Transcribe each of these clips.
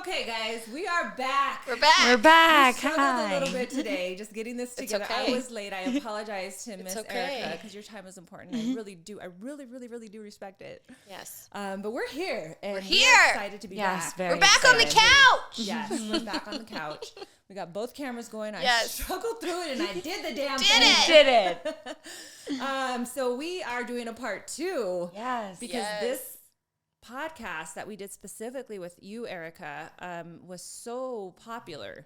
Okay, guys, we are back. We're back. We're back. We struggled Hi. a little bit today, just getting this together. okay. I was late. I apologize to Miss okay. Erika because your time is important. I really do. I really, really, really do respect it. Yes. But we're here. And We're we're here. excited to be Yes, back. very We're back on the excited. couch. Yes, we're back on the couch. We got both cameras going. I Yes. struggled through it, and I did the damn Did thing. it. Did it. So we are doing a part 2. Yes. Because Yes. this podcast that we did specifically with you, Erika, was so popular.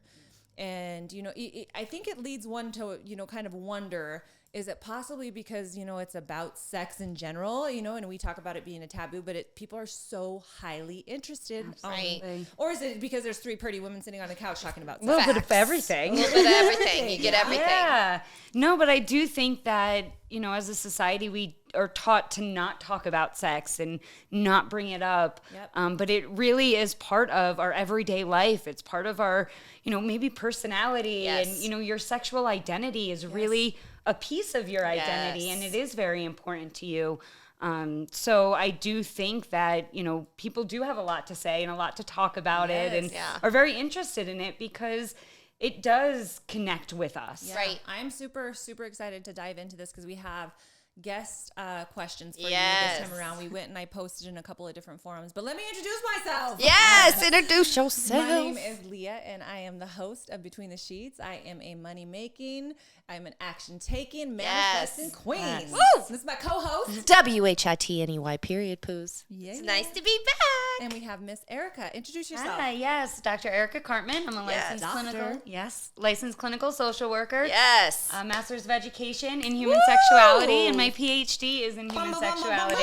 And, you know, I think it leads one to, you know, kind of wonder, is it possibly because, you know, it's about sex in general, you know, and we talk about it being a taboo, but people are so highly interested. Right. Or is it because there's 3 pretty women sitting on the couch talking about A little sex? bit of everything. A little bit of everything. You get everything. Yeah. No, but I do think that, you know, as a society, we are taught to not talk about sex and not bring it up. Yep. But it really is part of our everyday life. It's part of our, you know, maybe personality. Yes. And, you know, your sexual identity is really a piece of your identity. Yes. And it is very important to you. So I do think that, you know, people do have a lot to say and a lot to talk about it and are very interested in it because it does connect with us. Yeah. Right. I'm super, super excited to dive into this because we have guest questions for you Yes. this time around. We went and I posted in a couple of different forums. But let me introduce myself. Yes. Introduce yourself. My name is Leah, and I am the host of Between the Sheets. I am a money-making, I'm an action-taking, manifesting queen. Yes. Woo! This is my co-host. WHITNEY period poos. Yeah, It's yeah. nice to be back. And we have Miss Erika. Introduce yourself. Hi, yes, Dr. Erika Cartman. I'm a Yes. licensed clinical social worker. Yes. A master's of education in human sexuality, and my PhD is in human sexuality.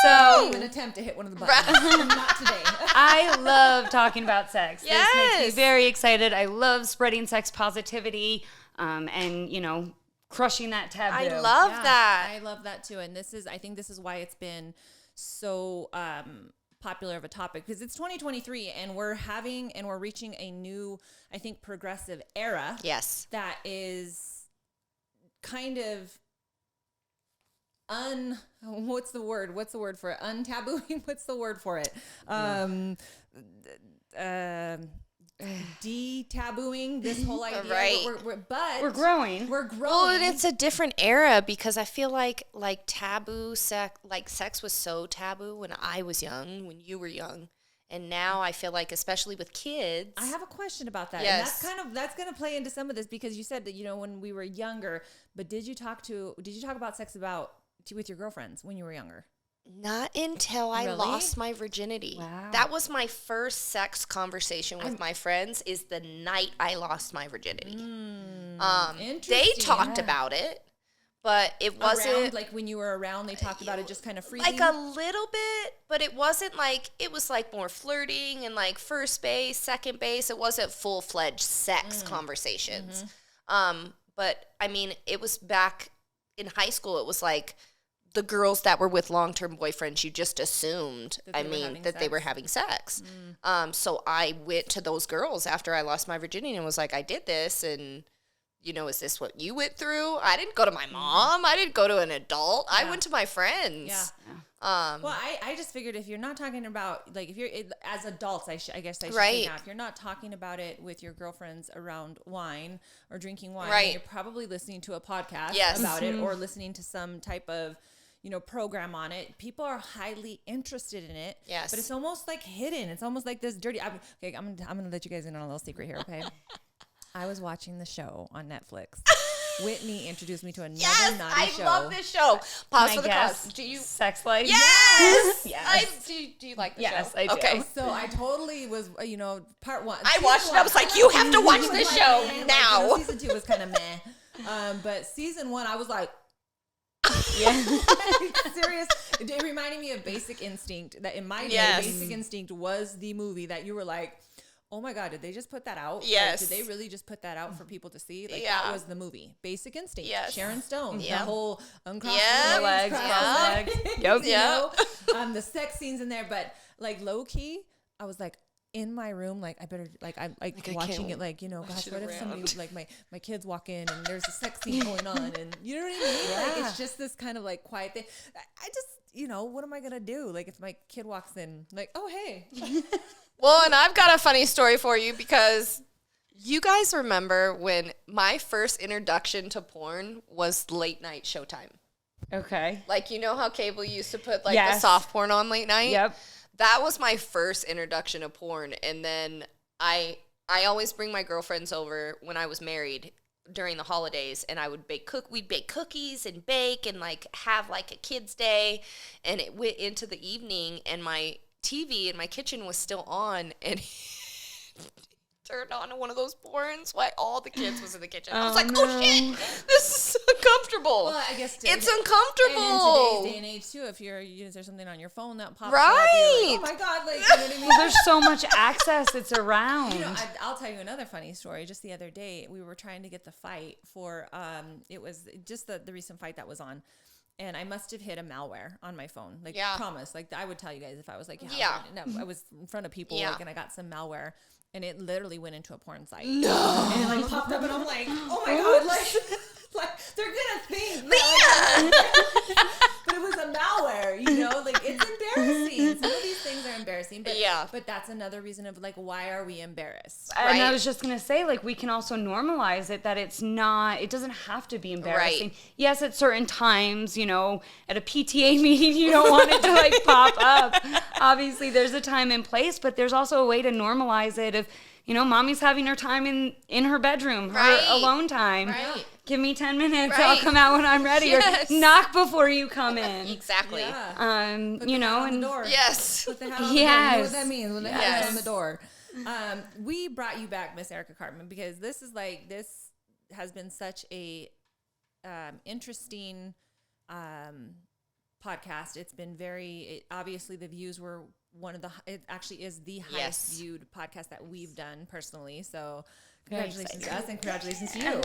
So, So even attempt to hit one of the buttons. Not today. I love talking about sex. This makes me Yes. very excited. I love spreading sex positivity, and you know, crushing that taboo. I love Yeah, that. I love that too. And I think this is why it's been so popular of a topic, because it's 2023 and we're reaching a new, I think, progressive era. Yes. That is kind of what's the word for it? Untabooing? What's the word for it? De-tabooing this whole idea. Right. We're growing. We're growing. Well, and it's a different era because I feel like taboo sex, like sex was so taboo when I was young, when you were young. And now I feel like, especially with kids. I have a question about that. Yes. And that's going to play into some of this because you said that, you know, when we were younger, but did you talk about sex with your girlfriends when you were younger? Not until I Really? lost my virginity. Wow. That was my first sex conversation with my friends, is the night I lost my virginity. They Interesting. talked about it, but it wasn't Around, like when you were around, they talked about it just kind of freely. like a little bit, but it wasn't like, it was like more flirting and like first base, second base. It wasn't full-fledged sex conversations. But I mean, it was back in high school. It was like the girls that were with long-term boyfriends, you just assumed, that they were having sex. So I went to those girls after I lost my virginity and was like, I did this, and, you know, is this what you went through? I didn't go to my mom. I didn't go to an adult. I went to my friends. Yeah. Well, I just figured if you're not talking about, like, if you're, as adults, I guess I should say now, if you're not talking about it with your girlfriends around wine or drinking wine, then you're probably listening to a podcast about it or listening to some type of, you know, program on it. People are highly interested in it. Yes. But it's almost like hidden. It's almost like this dirty. I'm going to let you guys in on a little secret here, okay? I was watching the show on Netflix. Whitney introduced me to another naughty show. I love this show. Pause Can for I the guess? cause. Do you? Sex life? Yes. Yes. Do you like the Yes, show? I do. Okay. So I totally was, you know, part 1. I watched it. I was like, you have to watch this show now. Season 2 was kind of meh. But season 1, I was like, Yeah. serious. It reminded me of Basic Instinct. That in my day, Basic Instinct was the movie that you were like, oh my God, did they just put that out? Yes. Like, did they really just put that out for people to see? Like, Yeah. that was the movie. Basic Instinct. Yes. Sharon Stone. Yep. The whole uncross Yep. the legs, Legs, cross cross legs. legs. Yep. Yep. You know? The sex scenes in there. But, like, low-key, I was like, in my room, like, I better, like, I'm like I watching can't it, like, you know, gosh, it what if around. somebody, like, my kids walk in and there's a sex scene going on, and you know what I mean? Like, it's just this kind of, like, quiet thing. I just, you know, what am I going to do? Like, if my kid walks in, like, oh, hey. Well, and I've got a funny story for you because you guys remember when my first introduction to porn was late night Showtime. Okay. Like, you know how cable used to put like Yes. the soft porn on late night? Yep. That was my first introduction to porn. And then I always bring my girlfriends over when I was married during the holidays, and I would we'd bake cookies and bake and like have like a kids' day, and it went into the evening, and my TV in my kitchen was still on, and turned on to one of those porns while all the kids was in the kitchen. I was like, oh shit, this is uncomfortable. Well, I guess it's uncomfortable. And in today's day and age too, if there's something on your phone that pops up, right? you're like, oh my god, like, you know what I mean? Well, there's so much access. It's around. You know, I'll tell you another funny story. Just the other day, we were trying to get the fight for it was just the recent fight that was on. And I must have hit a malware on my phone. Like, promise. Like, I would tell you guys if I was like, I was in front of people, like, and I got some malware. And it literally went into a porn site. No. And it like popped up, and I'm like, oh my god, like they're gonna think that, like, but it was a malware, you know, like it's embarrassing. Some of these things are embarrassing, but that's another reason of like, why are we embarrassed? And I was just gonna say, like, we can also normalize it, that it doesn't have to be embarrassing. Right. Yes, at certain times, you know, at a PTA meeting, you don't want it to like pop up. Obviously, there's a time and place, but there's also a way to normalize it. If, you know, mommy's having her time in her bedroom, her alone time. Right. Give me 10 minutes. I'll come out when I'm ready. Yes. Or knock before you come in. Exactly. Yeah. You know, and the door. Yes. Put the hat on the door. You know what that means when the hat is on the door. We brought you back, Miss Erika Cartman, because this has been such a interesting podcast. It's been obviously the views were it actually is the highest viewed podcast that we've done personally. So congratulations to us and congratulations to you.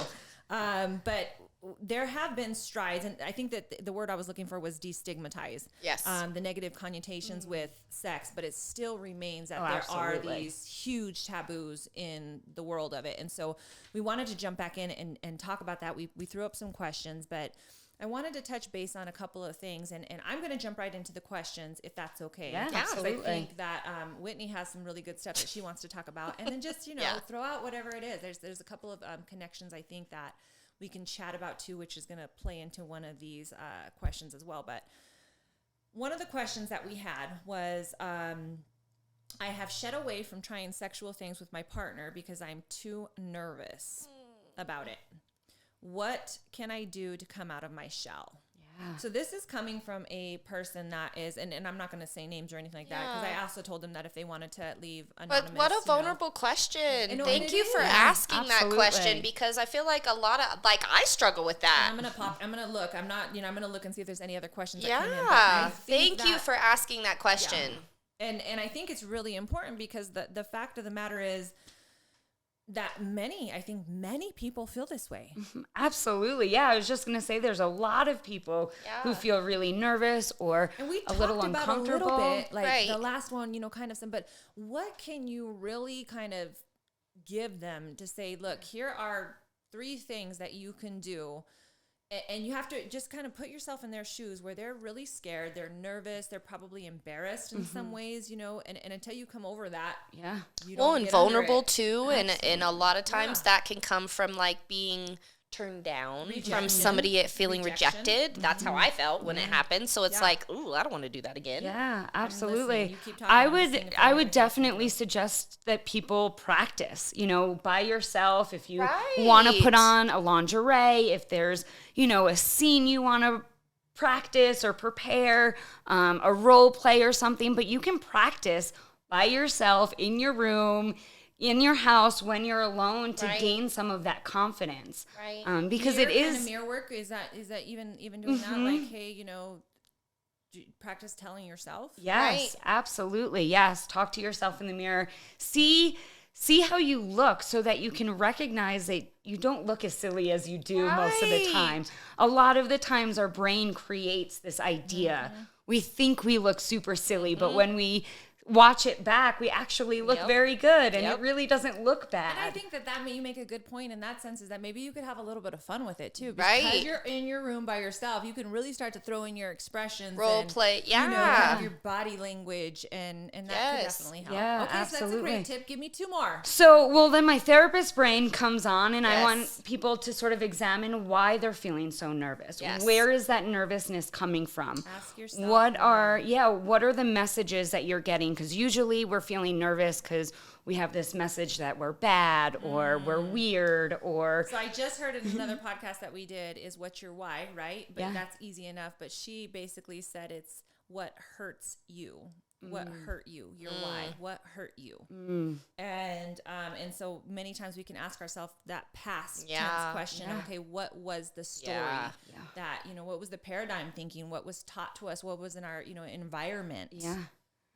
But there have been strides, and I think that the word I was looking for was destigmatize. Yes. The negative connotations with sex, but it still remains that there are these huge taboos in the world of it. And so we wanted to jump back in and talk about that. We threw up some questions, but I wanted to touch base on a couple of things, and I'm going to jump right into the questions if that's okay. Yeah, absolutely. I think that Whitney has some really good stuff that she wants to talk about, and then just, throw out whatever it is. There's a couple of connections I think that we can chat about too, which is going to play into one of these questions as well. But one of the questions that we had was, I have shed away from trying sexual things with my partner because I'm too nervous about it. What can I do to come out of my shell? Yeah. So this is coming from a person that is, and I'm not going to say names or anything like that, because I also told them that if they wanted to leave anonymous. But what a vulnerable question. Thank you for asking that question, because I feel like a lot of, like, I struggle with that. And I'm going to look. I'm going to look and see if there's any other questions that come in. Yeah. Thank you for asking that question. Yeah. And I think it's really important, because the fact of the matter is, that many people feel this way. Absolutely. Yeah. I was just going to say, there's a lot of people who feel really nervous or a little uncomfortable. A little bit, like the last one, kind of some, but what can you really kind of give them to say, look, here are 3 things that you can do. And you have to just kind of put yourself in their shoes, where they're really scared, they're nervous, they're probably embarrassed in some ways, and until you come over that, you don't and vulnerable too, and a lot of times that can come from like being turned down, from somebody feeling rejected. That's how I felt when it happened. So it's like, ooh, I don't want to do that again. Yeah, absolutely. I would definitely suggest that people practice, by yourself. If you want to put on a lingerie, if there's, a scene you want to practice or prepare, a role play or something, but you can practice by yourself in your room, in your house, when you're alone, to gain some of that confidence. Right. Because it is kind of mirror work. Is that even doing that? Like, hey, practice telling yourself. Yes, absolutely. Yes. Talk to yourself in the mirror. See how you look, so that you can recognize that you don't look as silly as you do most of the time. A lot of the times our brain creates this idea. We think we look super silly, but when we watch it back, we actually look very good, and it really doesn't look bad. And I think that you make a good point in that sense, is that maybe you could have a little bit of fun with it too. Right. Because you're in your room by yourself, you can really start to throw in your expressions. Role and, play. You know, kind of your body language, and that could definitely help. Yeah, okay, absolutely. So that's a great tip. Give me 2 more. So, well, then my therapist brain comes on, and I want people to sort of examine why they're feeling so nervous. Yes. Where is that nervousness coming from? Ask yourself. What are the messages that you're getting? Because usually we're feeling nervous because we have this message that we're bad or we're weird or... So I just heard in another podcast that we did is what's your why, right? But that's easy enough. But she basically said it's what hurts you. What hurt you? Your why? What hurt you? And so many times we can ask ourselves that past tense question. Okay, what was the story that, you know, what was the paradigm thinking? What was taught to us? What was in our, you know, environment? Yeah.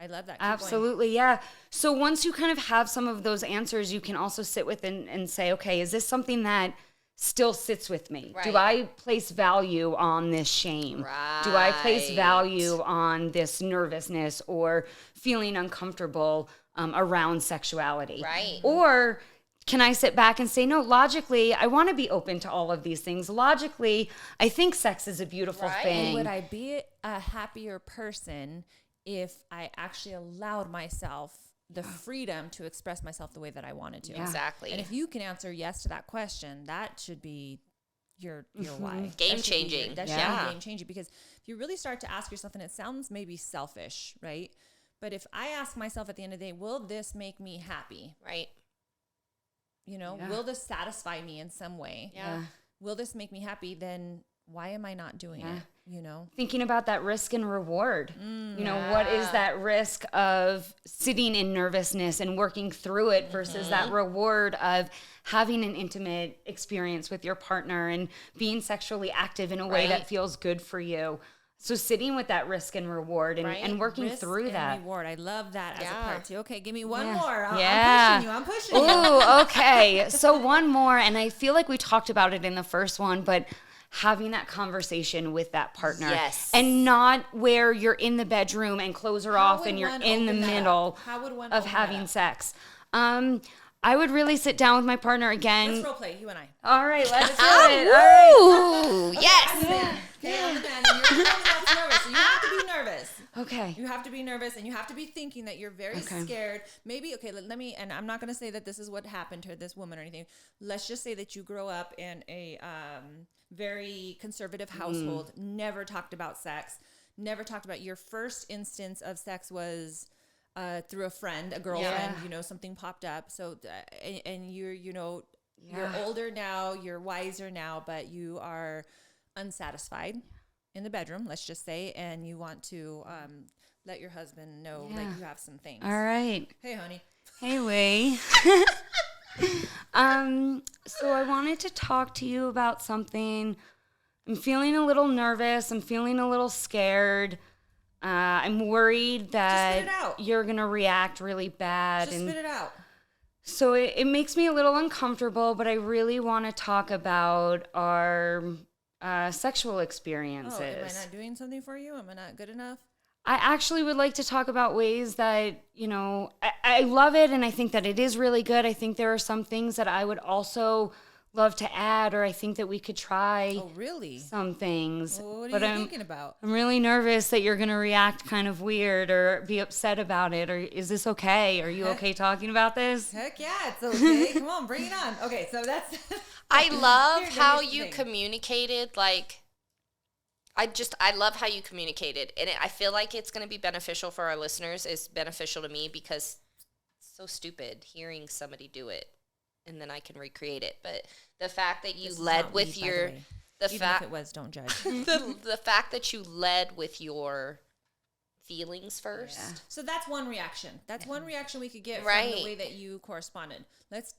I love that. Keep Absolutely, going. yeah. So once you kind of have some of those answers, you can also sit with and say, okay, is this something that still sits with me? Right. Do I place value on this shame? Right. Do I place value on this nervousness or feeling uncomfortable around sexuality? Right. Or can I sit back and say, no, logically, I want to be open to all of these things. Logically, I think sex is a beautiful thing. And would I be a happier person if I actually allowed myself the freedom to express myself the way that I wanted to? Exactly. And if you can answer yes to that question, that should be your why. Game changing. That should be game changing, because if you really start to ask yourself, and it sounds maybe selfish, right? But if I ask myself at the end of the day, will this make me happy? Right. You know, will this satisfy me in some way? Yeah. Will this make me happy? Then why am I not doing it? You know, thinking about that risk and reward. You know, what is that risk of sitting in nervousness and working through it versus that reward of having an intimate experience with your partner and being sexually active in a way that feels good for you. So sitting with that risk and reward and working risk through and that. Reward. I love that as a part too. Okay, give me one more. I'm pushing you. Ooh, okay. So one more, and I feel like we talked about it in the first one, but having that conversation with that partner. Yes. And not where you're in the bedroom and clothes are off and you're in the middle of having sex. I would really sit down with my partner again. Let's role play, you and I. All right, let's do it. All right. Ooh, yes. Okay, on the bed, and you're the one that's nervous, so you have to be nervous. Okay. You have to be nervous, and you have to be thinking that you're very scared. Maybe, okay, let me, and I'm not going to say that this is what happened to this woman or anything. Let's just say that you grow up in a very conservative household, never talked about sex, never talked about your first instance of sex was through a friend, a girlfriend, you know, something popped up. So, and you're, you know, you're older now, you're wiser now, but you are unsatisfied in the bedroom, let's just say, and you want to let your husband know that you have some things. All right. Hey, honey. Hey, Lee. So I wanted to talk to you about something. I'm feeling a little nervous. I'm feeling a little scared. I'm worried that you're going to react really bad. Just spit it out. So it makes me a little uncomfortable, but I really want to talk about our sexual experiences. Oh, am I not doing something for you? Am I not good enough? I actually would like to talk about ways that, you know, I love it, and I think that it is really good. I think there are some things that I would also love to add, or I think that we could try some things. Well, what are you thinking about? I'm really nervous that you're going to react kind of weird or be upset about it. Or is this okay? Are you okay talking about this? Heck yeah, it's okay. Come on, bring it on. Okay, so that's... I love how you communicated, like... I love how you communicated, and I feel like it's going to be beneficial for our listeners. It's beneficial to me because it's so stupid hearing somebody do it, and then I can recreate it. But the fact that you led with your, even if it was, don't judge. the fact that you led with your feelings first. Yeah. So that's one reaction. That's one reaction we could get from the way that you corresponded.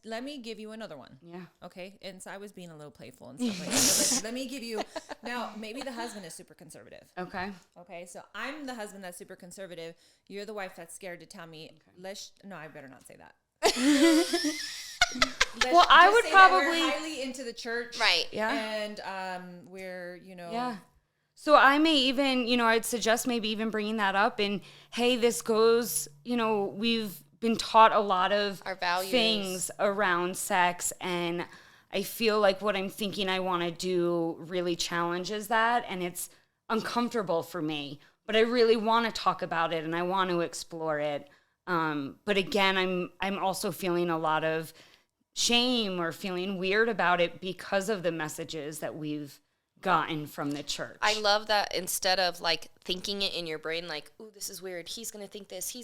Let me give you another one. Yeah. Okay. And so I was being a little playful and stuff like that. So let me give you, now maybe the husband is super conservative. Okay. Okay. So I'm the husband that's super conservative. You're the wife that's scared to tell me, no, I better not say that. Well, I would probably... We're highly into the church. Right. Yeah. And we're, you know... Yeah. So I may even, I'd suggest maybe even bringing that up and, hey, this goes, we've been taught a lot of our values, things around sex, and I feel like what I'm thinking I want to do really challenges that, and it's uncomfortable for me, but I really want to talk about it and I want to explore it. But again, I'm also feeling a lot of shame or feeling weird about it because of the messages that we've gotten from the church. I love that instead of like thinking it in your brain, like, ooh, this is weird, he's gonna think this,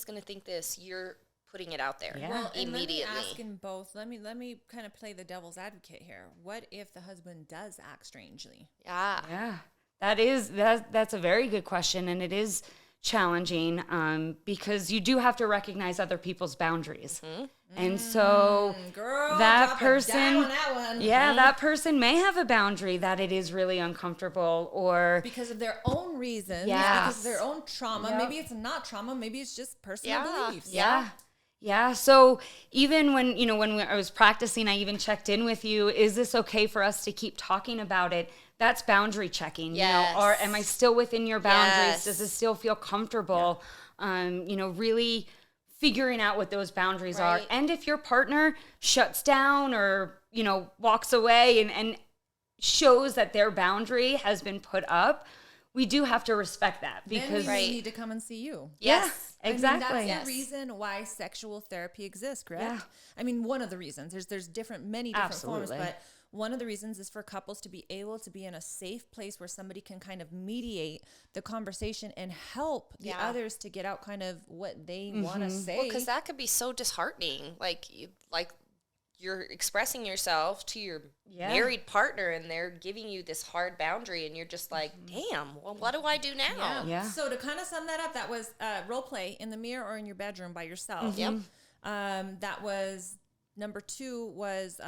you're putting it out there. Yeah. Well, immediately. Let me ask in both. Let me kind of play the devil's advocate here. What if the husband does act strangely? Yeah. That's a very good question, and it is challenging because you do have to recognize other people's boundaries. Mm-hmm. And so Girl, that person, that one. That person may have a boundary that it is really uncomfortable, or because of their own reasons, Yes. because of their own trauma. Yep. Maybe it's not trauma, maybe it's just personal beliefs. Yeah. So even when I was practicing, I even checked in with you. Is this okay for us to keep talking about it? That's boundary checking. Yes. Or am I still within your boundaries? Yes. Does it still feel comfortable? Really figuring out what those boundaries are. And if your partner shuts down or, walks away and shows that their boundary has been put up, we do have to respect that, because then we need to come and see you. Yes. Yeah, exactly. That's the reason why sexual therapy exists, correct? Yeah. I mean, one of the reasons. There's many different forms, Absolutely. but one of the reasons is for couples to be able to be in a safe place where somebody can kind of mediate the conversation and help the others to get out kind of what they want to say. Well, because that could be so disheartening. Like you're expressing yourself to your married partner, and they're giving you this hard boundary, and you're just like, damn, well, what do I do now? Yeah. So to kind of sum that up, that was role play in the mirror or in your bedroom by yourself. Yep. That was number 2 was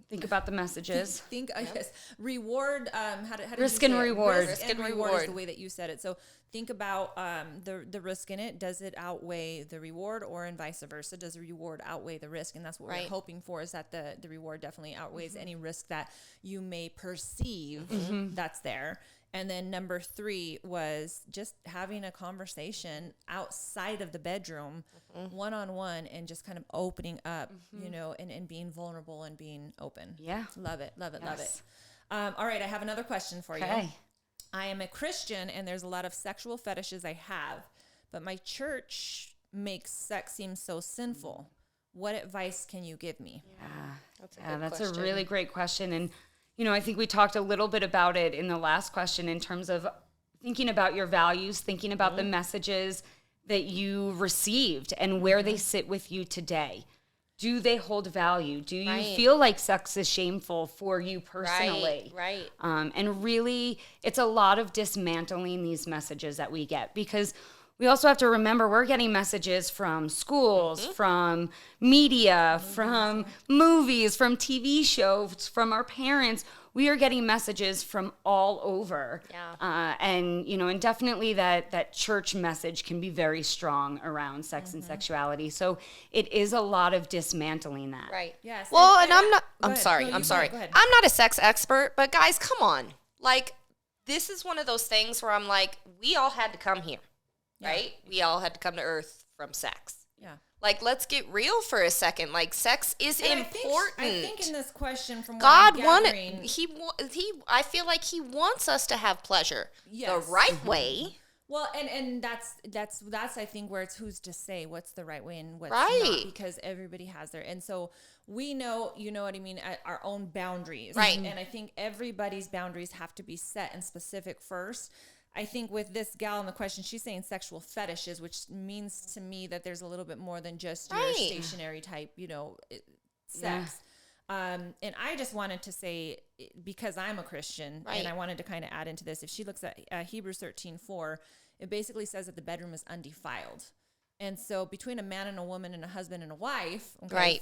think about the messages. Yes, reward. How did Risk you and say it? reward. Risk and reward is the way that you said it. So think about the risk in it. Does it outweigh the reward, or and vice versa? Does the reward outweigh the risk? And that's what we're hoping for, is that the reward definitely outweighs any risk that you may perceive that's there. And then number 3 was just having a conversation outside of the bedroom, one-on-one, and just kind of opening up, and being vulnerable and being open. Yeah. Love it. All right, I have another question for you. I am a Christian, and there's a lot of sexual fetishes I have, but my church makes sex seem so sinful. What advice can you give me? That's a really great question. And I think we talked a little bit about it in the last question, in terms of thinking about your values, thinking about the messages that you received and where they sit with you today. Do they hold value? Do you feel like sex is shameful for you personally? Right. And really, it's a lot of dismantling these messages that we get, because we also have to remember we're getting messages from schools, from media, from movies, from TV shows, from our parents. We are getting messages from all over. And definitely that church message can be very strong around sex and sexuality. So it is a lot of dismantling that. Right. Yes. Well, and I'm not, I'm sorry. Go ahead. I'm not a sex expert, but guys, come on. Like, this is one of those things where I'm like, we all had to come here. Right? We all had to come to earth from sex. Yeah. Like, let's get real for a second. Like, sex is important. I think in this question, from God what I'm gathering, I feel like he wants us to have pleasure the Yes. right way. Well, and that's I think where it's who's to say what's the right way and what's Right. not, because everybody has their, and so we know, you know what I mean, at our own boundaries. Right. And I think everybody's boundaries have to be set and specific first. I think with this gal in the question, she's saying sexual fetishes, which means to me that there's a little bit more than just your stationary type, sex. And I just wanted to say, because I'm a Christian, and I wanted to kind of add into this, if she looks at Hebrews 13:4, it basically says that the bedroom is undefiled. And so between a man and a woman and a husband and a wife,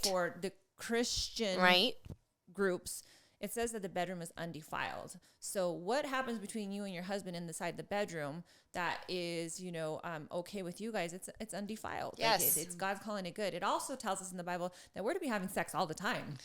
for the Christian groups, it says that the bedroom is undefiled. So what happens between you and your husband inside the bedroom that is, okay with you guys? It's undefiled. Yes. It's God's calling it good. It also tells us in the Bible that we're to be having sex all the time.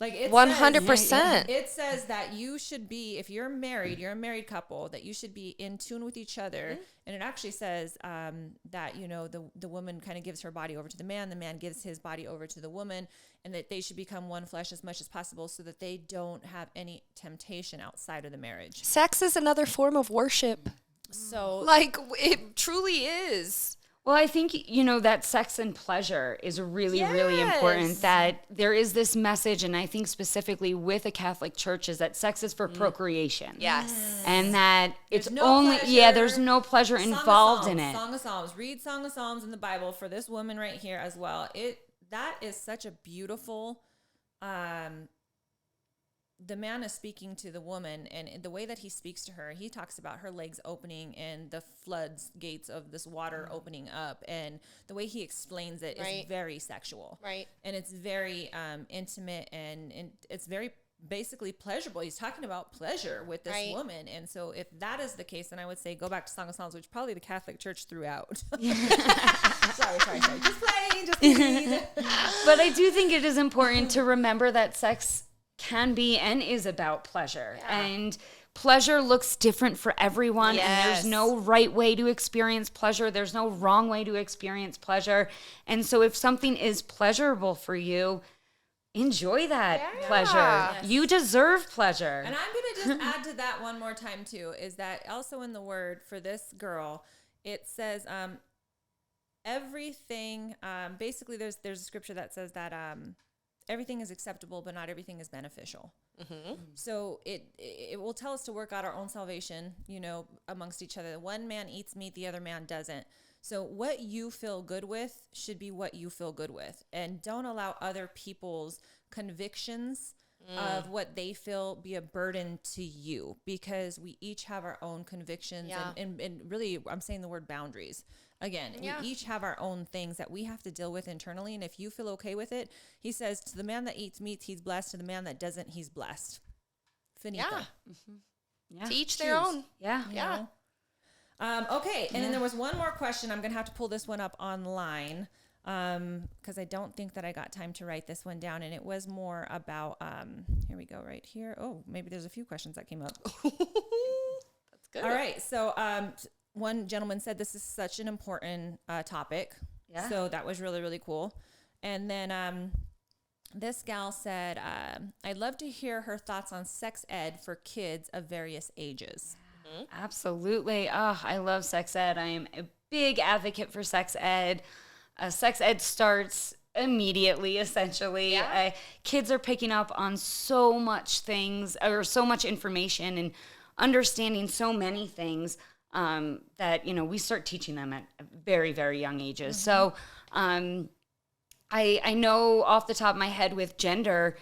Like it 100%. It says that you should be, if you're married, you're a married couple, that you should be in tune with each other. And it actually says that, you know, the woman kind of gives her body over to the man gives his body over to the woman, and that they should become one flesh as much as possible so that they don't have any temptation outside of the marriage. Sex is another form of worship. So, like, it truly is. Well, I think, you know, that sex and pleasure is really, really important. That there is this message, and I think specifically with the Catholic Church, is that sex is for procreation. Yes. And that there's it's no only, pleasure. there's no pleasure involved in it. Song of Psalms. Read Song of Psalms in the Bible for this woman right here as well. That is such a beautiful, the man is speaking to the woman, and the way that he speaks to her, he talks about her legs opening and the gates of this water opening up, and the way he explains it is very sexual, right? And it's very intimate, and it's very basically pleasurable. He's talking about pleasure with this woman, and so if that is the case, then I would say go back to Song of Songs, which probably the Catholic Church threw out. sorry, just playing, just kidding. But I do think it is important to remember that sex can be and is about pleasure, and pleasure looks different for everyone. And there's no right way to experience pleasure. There's no wrong way to experience pleasure. And so if something is pleasurable for you, enjoy that pleasure. Yes. You deserve pleasure. And I'm going to just add to that one more time too, is that also in the word for this girl, it says everything, basically there's a scripture that says that everything is acceptable, but not everything is beneficial. So it will tell us to work out our own salvation, you know, amongst each other. One man eats meat, the other man doesn't. So what you feel good with should be what you feel good with. And don't allow other people's convictions of what they feel be a burden to you, because we each have our own convictions and really, I'm saying the word boundaries. Again, we each have our own things that we have to deal with internally. And if you feel okay with it, he says, to the man that eats meat, he's blessed. To the man that doesn't, he's blessed. Finito. To each their own. Yeah. Okay. And then there was one more question. I'm going to have to pull this one up online because I don't think that I got time to write this one down. And it was more about, here we go right here. Oh, maybe there's a few questions that came up. That's good. All right. So, one gentleman said this is such an important topic. Yeah. So that was really, really cool. And then this gal said, I'd love to hear her thoughts on sex ed for kids of various ages. Absolutely. Oh, I love sex ed. I am a big advocate for sex ed. Sex ed starts immediately, essentially. Kids are picking up on so much things, or so much information, and understanding so many things that, you know, we start teaching them at very, very young ages. So I know off the top of my head with gender,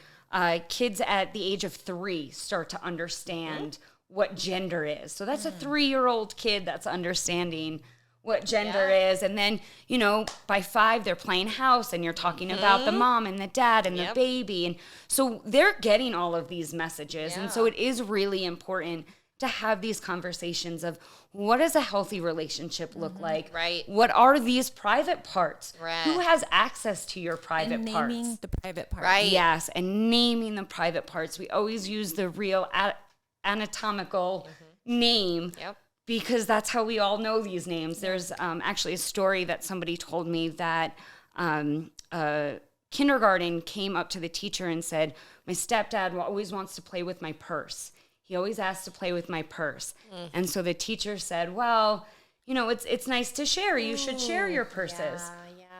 kids at the age of 3 start to understand what gender is. So that's a 3-year-old kid that's understanding what gender is. And then, you know, by 5, they're playing house, and you're talking about the mom and the dad and the baby. And so they're getting all of these messages. And so it is really important to have these conversations of, what does a healthy relationship look like? Right. What are these private parts? Right. Who has access to your private and parts? naming the private parts. Right. Yes, and naming the private parts. We always use the real anatomical name because that's how we all know these names. There's actually a story that somebody told me that kindergarten came up to the teacher and said, my stepdad always wants to play with my purse. He always asks to play with my purse. And so the teacher said, well, you know, it's nice to share. You should share your purses.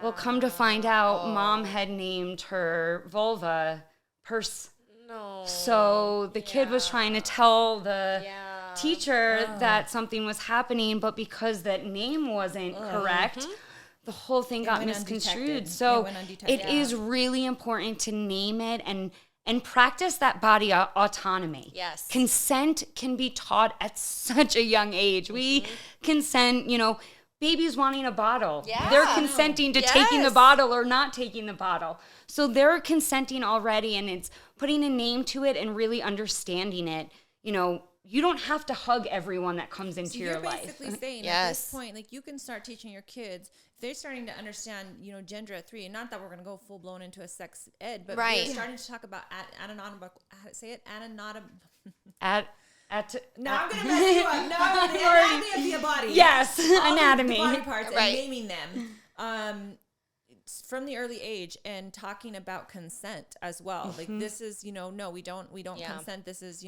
Well, come to find out, Mom had named her vulva Purse. No. So the kid was trying to tell the teacher that something was happening, but because that name wasn't correct, the whole thing got misconstrued. So it is really important to name it and practice that body autonomy. Yes. Consent can be taught at such a young age. We consent, you know, babies wanting a bottle. Yeah. They're consenting to taking the bottle or not taking the bottle. So they're consenting already, and it's putting a name to it and really understanding it. You know, you don't have to hug everyone that comes into your life. You're basically saying at this point, like, you can start teaching your kids they're starting to understand, gender at 3, and not that we're going to go full blown into a sex ed, but Right. we're starting to talk about anatomy. Now I'm going to mess you up. No, the anatomy of the body. Yes, All anatomy. the body parts Right. and naming them. From the early age, and talking about consent as well. Like this is, no, we don't consent. This is,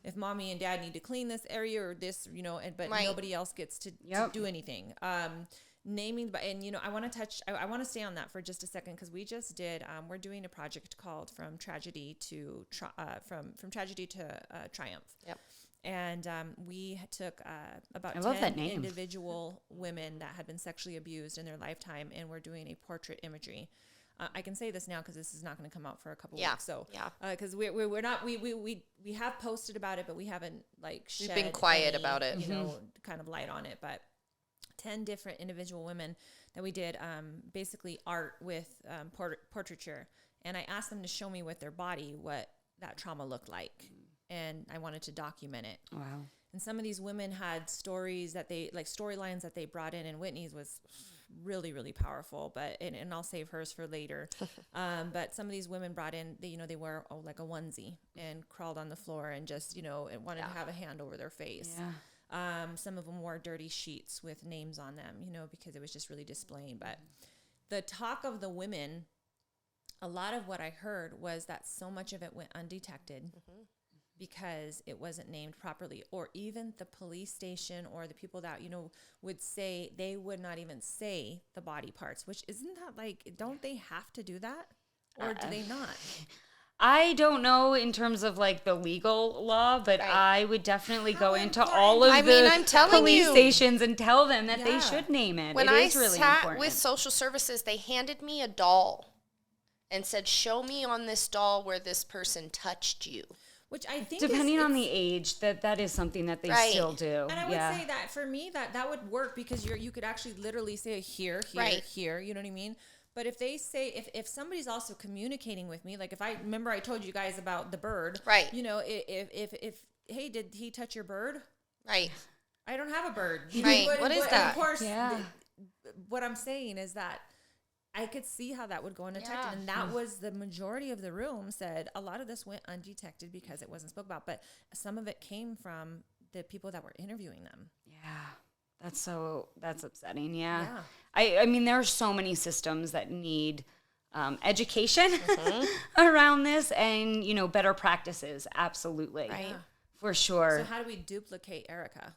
if mommy and dad need to clean this area or this, but Right. nobody else gets to do anything. Naming, and I want to I want to stay on that for just a second, because we just did. We're doing a project called From Tragedy to Triumph. Yep. And we took about 10 individual women that had been sexually abused in their lifetime, and we're doing a portrait imagery. I can say this now because this is not going to come out for a couple weeks. So, because we're not we have posted about it, but we haven't shed We've been quiet any, about it. Kind of light on it. But 10 different individual women that we did basically art with portraiture, and I asked them to show me with their body what that trauma looked like. And I wanted to document it. Wow. And some of these women had stories that storylines that they brought in, and Whitney's was really, really powerful, and I'll save hers for later. But some of these women brought in, they wear like a onesie and crawled on the floor and just, and wanted to have a hand over their face. Yeah. Some of them wore dirty sheets with names on them, because it was just really displaying. But the talk of the women, a lot of what I heard was that so much of it went undetected. Because it wasn't named properly, or even the police station or the people that, would say, they would not even say the body parts, which isn't that don't they have to do that? Or do they not? I don't know in terms of the legal law, but I would definitely go into all of the police stations and tell them that they should name it. When it I is really sat important. with social services, they handed me a doll and said, show me on this doll where this person touched you. Which I think depending on the age, that is something that they still do. And I would say that for me that would work, because you could actually literally say here, here, you know what I mean? But if they say, if somebody's also communicating with me, if I remember I told you guys about the bird, right? If hey, did he touch your bird? Right. I don't have a bird. Right. What is that? Of course, what I'm saying is that I could see how that would go undetected. And that was the majority of the room said a lot of this went undetected because it wasn't spoken about. But some of it came from the people that were interviewing them. Yeah, that's upsetting. Yeah. I mean, there are so many systems that need education around this and, better practices. Absolutely. Right. For sure. So how do we duplicate Erika?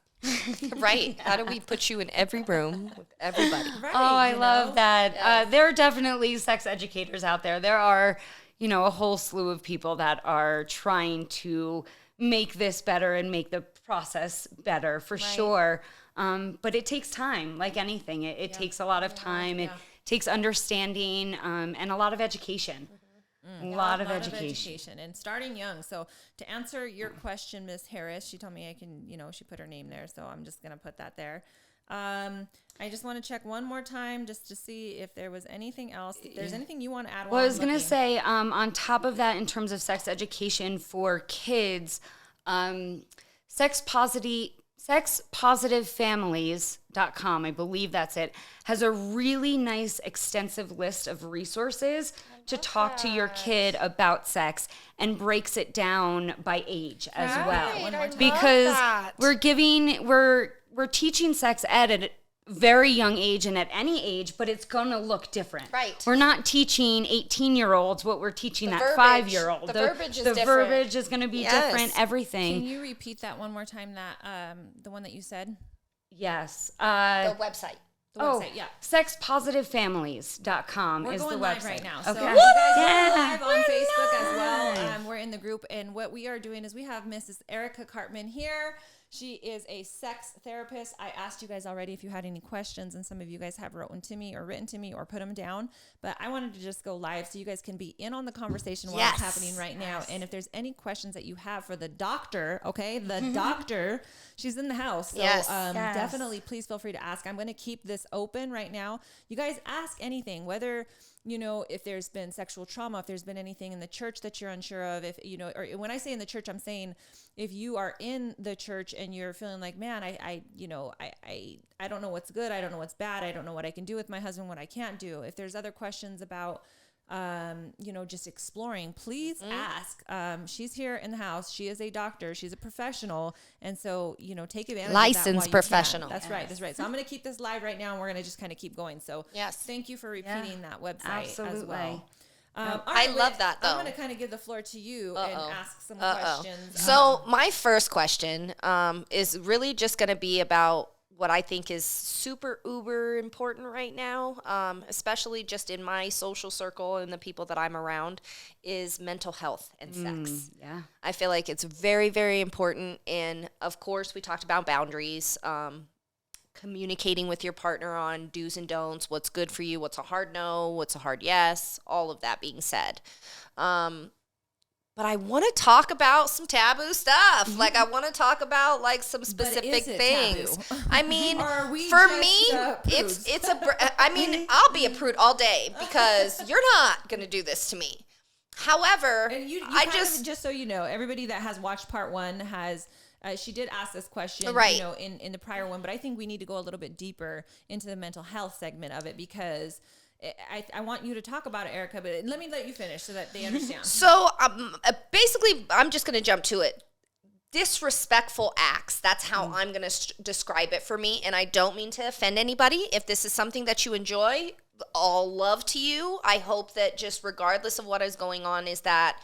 Right. How do we put you in every room with everybody? Right, I love that. Yes. There are definitely sex educators out there. There are, a whole slew of people that are trying to make this better and make the process better for sure. But it takes time, like anything. It takes a lot of time. It takes understanding and a lot of education. A lot of education and starting young. So to answer your question, Miss Harris, she told me I can, she put her name there. So I'm just going to put that there. I just want to check one more time just to see if there was anything else. If there's anything you want to add. Well, I was going to say, on top of that, in terms of sex education for kids, sexpositivefamilies.com, I believe that's it, has a really nice extensive list of resources to talk to your kid about sex, and breaks it down by age as well. Because we're teaching sex ed at a very young age and at any age, but it's going to look different. Right. We're not teaching 18-year-olds what we're teaching that 5-year-old. The verbiage is different. The verbiage is going to be different, everything. Can you repeat that one more time, that the one that you said? Yes. The website. The website, sexpositivefamilies.com is the website. We're going live right now. So okay. you guys are live on Facebook as well. We're in the group, and what we are doing is we have Mrs. Erika Cartman here. She is a sex therapist. I asked you guys already if you had any questions, and some of you guys have written to me or put them down. But I wanted to just go live so you guys can be in on the conversation while it's happening right now. And if there's any questions that you have for the doctor, the doctor, she's in the house. So definitely please feel free to ask. I'm going to keep this open right now. You guys ask anything, whether if there's been sexual trauma, if there's been anything in the church that you're unsure of, if, or when I say in the church, I'm saying if you are in the church and you're feeling like, man, I don't know what's good. I don't know what's bad. I don't know what I can do with my husband, what I can't do. If there's other questions about, just exploring, please ask. She's here in the house. She is a doctor. She's a professional. And so, take advantage licensed of that professional. That's right. That's right. So I'm going to keep this live right now and we're going to just kind of keep going. So thank you for repeating that website as well. I love that, though. I'm going to kind of give the floor to you and ask some questions. So my first question is really just going to be about what I think is super uber important right now, especially just in my social circle and the people that I'm around, is mental health and sex. Yeah. I feel like it's very, very important. And of course, we talked about boundaries, communicating with your partner on do's and don'ts, what's good for you, what's a hard no, what's a hard yes, all of that being said. But I want to talk about some taboo stuff. Like, I want to talk about, like, some specific things. I mean, for me, I'll be a prude all day because you're not going to do this to me. However, and just so you know, everybody that has watched part 1 has... she did ask this question, right, in the prior one, but I think we need to go a little bit deeper into the mental health segment of it because I want you to talk about it, Erika, but let you finish so that they understand. So basically, I'm just going to jump to it. Disrespectful acts. That's how I'm going to describe it for me. And I don't mean to offend anybody. If this is something that you enjoy, all love to you. I hope that just regardless of what is going on is that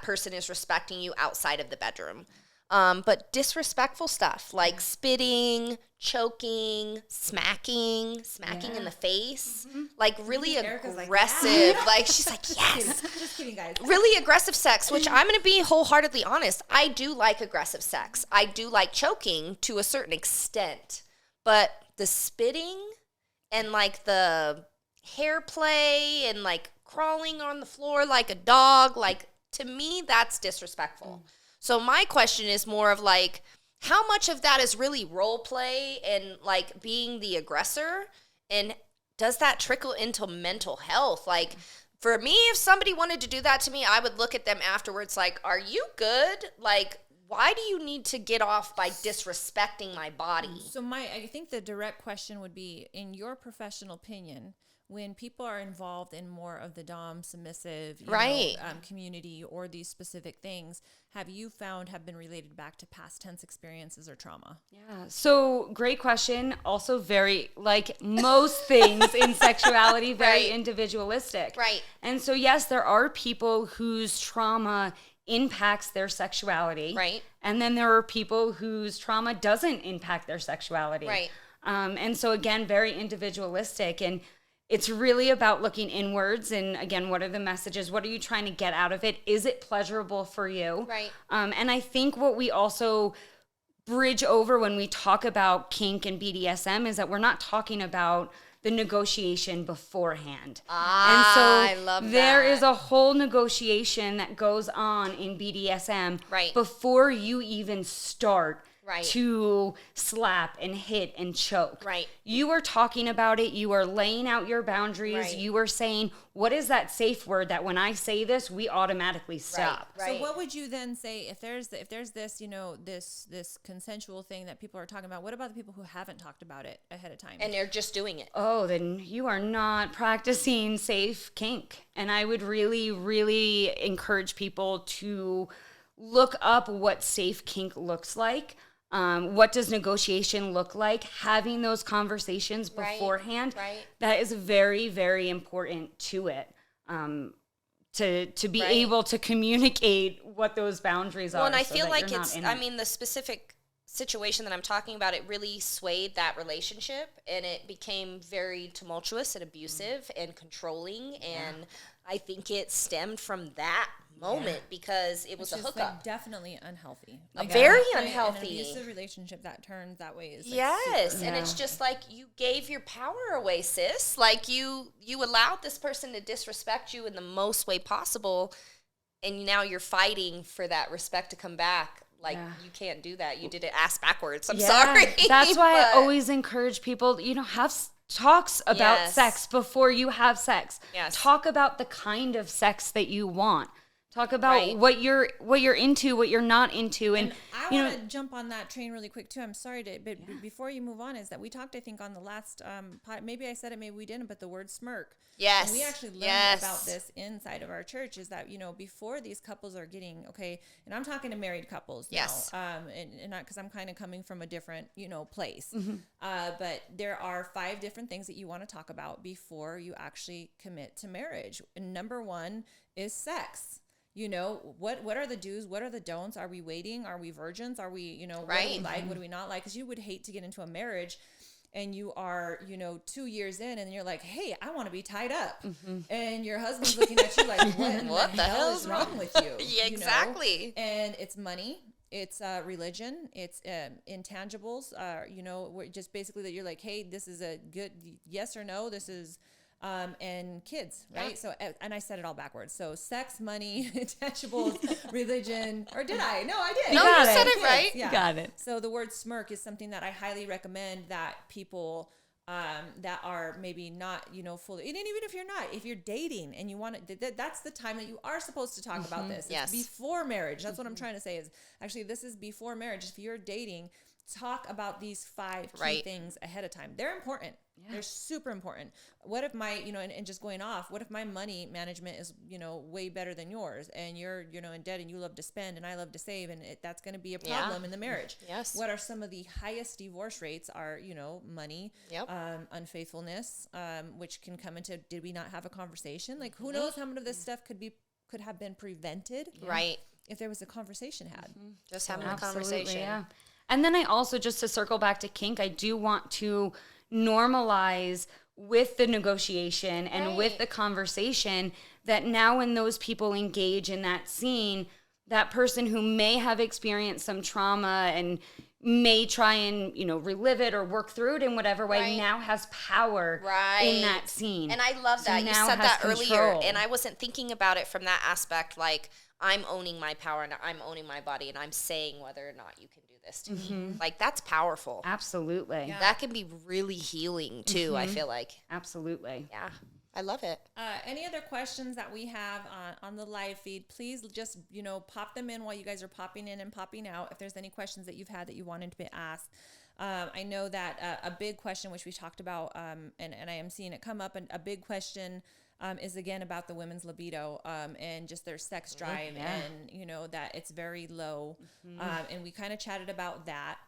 person is respecting you outside of the bedroom. But disrespectful stuff like spitting, choking, smacking in the face, like really aggressive. Like she's like, yes. Just kidding, guys. Really aggressive sex, which I'm going to be wholeheartedly honest. I do like aggressive sex. I do like choking to a certain extent, but the spitting and like the hair play and like crawling on the floor like a dog, like to me, that's disrespectful. So my question is more of like, how much of that is really role play and like being the aggressor? And does that trickle into mental health? Like for me, if somebody wanted to do that to me, I would look at them afterwards like, are you good? Like, why do you need to get off by disrespecting my body? So I think the direct question would be, in your professional opinion, when people are involved in more of the dom submissive community or these specific things, have been related back to past tense experiences or trauma? Yeah. So great question. Also very, like most things in sexuality, very individualistic. Right. And so yes, there are people whose trauma impacts their sexuality. Right. And then there are people whose trauma doesn't impact their sexuality. Right. And so again, very individualistic. And it's really about looking inwards and, again, what are the messages? What are you trying to get out of it? Is it pleasurable for you? Right. And I think what we also bridge over when we talk about kink and BDSM is that we're not talking about the negotiation beforehand. And so I love there that. is a whole negotiation that goes on in BDSM before you even start to slap and hit and choke. Right. You are talking about it. You are laying out your boundaries. Right. You are saying, what is that safe word that when I say this, we automatically stop? Right. So what would you then say if there's this, this consensual thing that people are talking about? What about the people who haven't talked about it ahead of time? And they're just doing it. Oh, then you are not practicing safe kink. And I would really, really encourage people to look up what safe kink looks like. What does negotiation look like? Having those conversations beforehand, that is very, very important to it. To be able to communicate what those boundaries are. Well, and I feel like the specific situation that I'm talking about, it really swayed that relationship and it became very tumultuous and abusive and controlling. And I think it stemmed from that moment because it was a hookup. Like definitely unhealthy. Very unhealthy. An abusive relationship that turns that way is and it's just like you gave your power away, sis. Like you allowed this person to disrespect you in the most way possible, and now you're fighting for that respect to come back. Like you can't do that. You did it ass backwards. I'm sorry. That's why I always encourage people, have talks about Yes. sex before you have sex. Yes. Talk about the kind of sex that you want. Talk about Right. what you're into, what you're not into, and I want to jump on that train really quick too. I'm sorry to, but before you move on, is that we talked, I think, on the last maybe I said it, maybe we didn't, but the word smirk. Yes. And we actually learned about this inside of our church. Is that before these couples are getting and I'm talking to married couples now. Yes. And not because I'm kind of coming from a different place. But there are 5 different things that you want to talk about before you actually commit to marriage. And number 1 is sex. What are the do's? What are the don'ts? Are we waiting? Are we virgins? Are we, what do we like? What do we not like? Because you would hate to get into a marriage and you are, 2 years in and you're like, hey, I want to be tied up. And your husband's looking at you like, what the hell is wrong with you? Yeah, exactly. And it's money. It's religion. It's intangibles. Just basically that you're like, hey, this is a good yes or no. This is... and kids, right? Yeah. So, and I said it all backwards. So sex, money, intangibles, religion, or did I? No, I did. No, you said it right. Yeah. You got it. So the word smirk is something that I highly recommend that people that are maybe not, fully, and even if you're dating and you want to, that's the time that you are supposed to talk about this. Yes. It's before marriage. That's what I'm trying to say is actually this is before marriage. If you're dating, talk about these 5 key things ahead of time. They're important. Yeah. They're super important. What if my, and just going off, what if my money management is, way better than yours and you're, in debt and you love to spend and I love to save and that's going to be a problem in the marriage. Yes. What are some of the highest divorce rates are, money, unfaithfulness, which can come into, did we not have a conversation? Like who knows how much of this stuff could have been prevented. Right. If there was a conversation had. Just having a conversation. Yeah. And then I also, just to circle back to kink, I do want to normalize with the negotiation and with the conversation that now when those people engage in that scene, that person who may have experienced some trauma and may try and, relive it or work through it in whatever way now has power in that scene. And I love that. You said that earlier, and I wasn't thinking about it from that aspect, like I'm owning my power and I'm owning my body and I'm saying whether or not you can do this to me. Like that's powerful. Absolutely. Yeah. That can be really healing too, I feel like. Absolutely. Yeah. I love it. Any other questions that we have on the live feed, please just, pop them in while you guys are popping in and popping out. If there's any questions that you've had that you wanted to be asked. I know that a big question, which we talked about, and I am seeing it come up, and a big question is again about the women's libido and just their sex drive and, that it's very low. And we kind of chatted about that.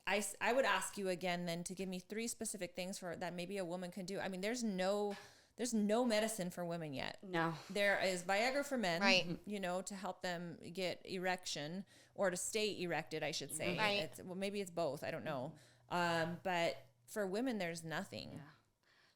I would ask you again then to give me 3 specific things for that maybe a woman can do. I mean, there's no medicine for women yet. No. There is Viagra for men, to help them get erection or to stay erected, I should say. Right. Maybe it's both. I don't know. But for women, there's nothing. Yeah.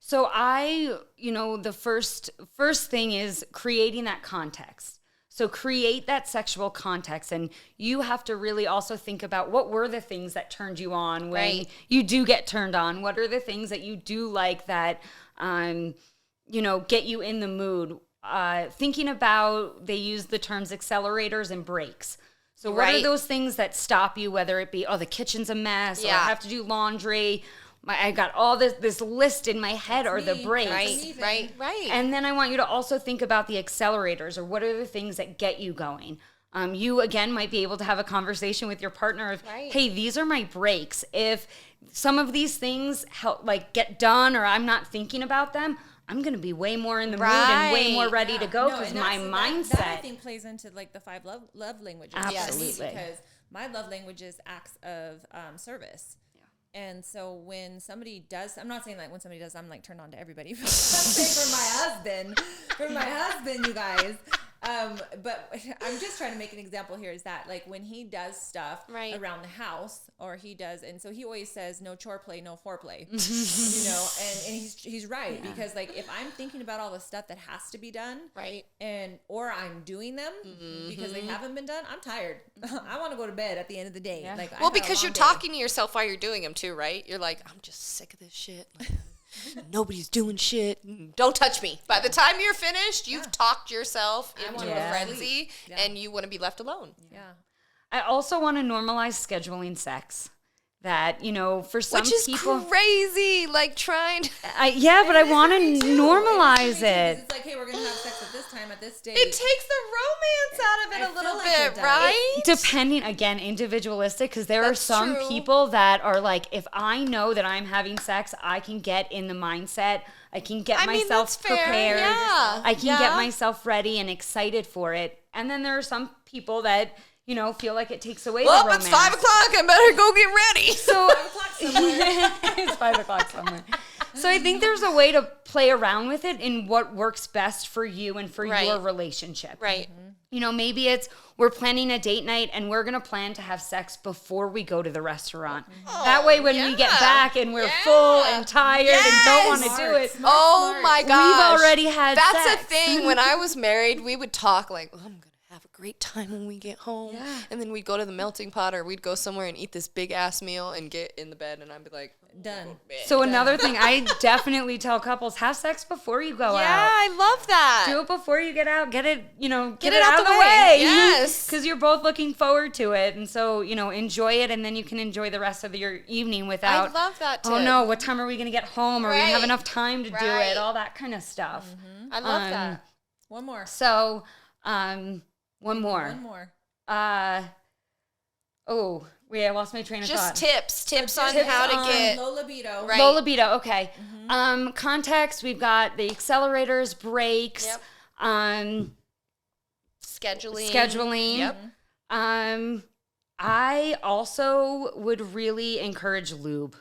So the first thing is creating that context. So create that sexual context, and you have to really also think about what were the things that turned you on when you do get turned on. What are the things that you do like that, get you in the mood? Thinking about, they use the terms accelerators and breaks. So what are those things that stop you, whether it be, the kitchen's a mess, or I have to do laundry, I got all this list in my head, or the breaks. Right. And then I want you to also think about the accelerators, or what are the things that get you going. You, again, might be able to have a conversation with your partner of, hey, these are my breaks. If some of these things help, get done, or I'm not thinking about them, I'm going to be way more in the mood and way more ready to go because my mindset. That I think plays into the 5 love languages. Absolutely. Because my love language is acts of service. And so when somebody does, I'm not saying when somebody does, I'm turned on to everybody. I'm saying for my husband, you guys. But I'm just trying to make an example here is that when he does stuff around the house or he does, and so he always says no chore play, no foreplay, and he's right because if I'm thinking about all the stuff that has to be done, or I'm doing them because they haven't been done, I'm tired. I want to go to bed at the end of the day. Yeah. Because you're talking to yourself while you're doing them too, right? You're like, I'm just sick of this shit. Nobody's doing shit. Don't touch me. By the time you're finished, you've talked yourself into a frenzy, and you want to be left alone. Yeah. I also want to normalize scheduling sex. that, you know, for some Which is people, crazy, like trying to... but I want to normalize it. It's like, hey, we're going to have sex at this time, at this date. It takes the romance out of it a little like bit, right? Depending, again, individualistic, because there are some people that are like, if I know that I'm having sex, I can get in the mindset, I can get myself prepared, I can get myself ready and excited for it. And then there are some people that, you know, feel like it takes away the romance. It's 5 o'clock. I better go get ready. So 5 o'clock somewhere. It's 5 o'clock somewhere. So I think there's a way to play around with it in what works best for you and for your relationship. Right. Mm-hmm. You know, maybe it's we're planning a date night and we're going to plan to have sex before we go to the restaurant. Oh, that way when we get back and we're full and tired and don't want to do it. Smart. My gosh. We've already had sex. That's a thing. When I was married, we would talk like, I'm going to have a great time when we get home. Yeah. And then we'd go to the melting pot or we'd go somewhere and eat this big ass meal and get in the bed and I'd be like, done. So another thing I definitely tell couples, have sex before you go out. Yeah, I love that. Do it before you get out. Get it, you know, get it out of the way. Yes. Because you're both looking forward to it. And so, you know, enjoy it and then you can enjoy the rest of your evening without, I love that tip. Oh no, what time are we going to get home? Are we going to have enough time to do it? All that kind of stuff. Mm-hmm. I love that. One more. So, one more. Wait, I lost my train of thought. Just tips on how to get low libido. Right. Low libido, okay. Mm-hmm. Context, we've got the Accelerators Breaks. Yep. Scheduling. Yep. I also would really encourage lube.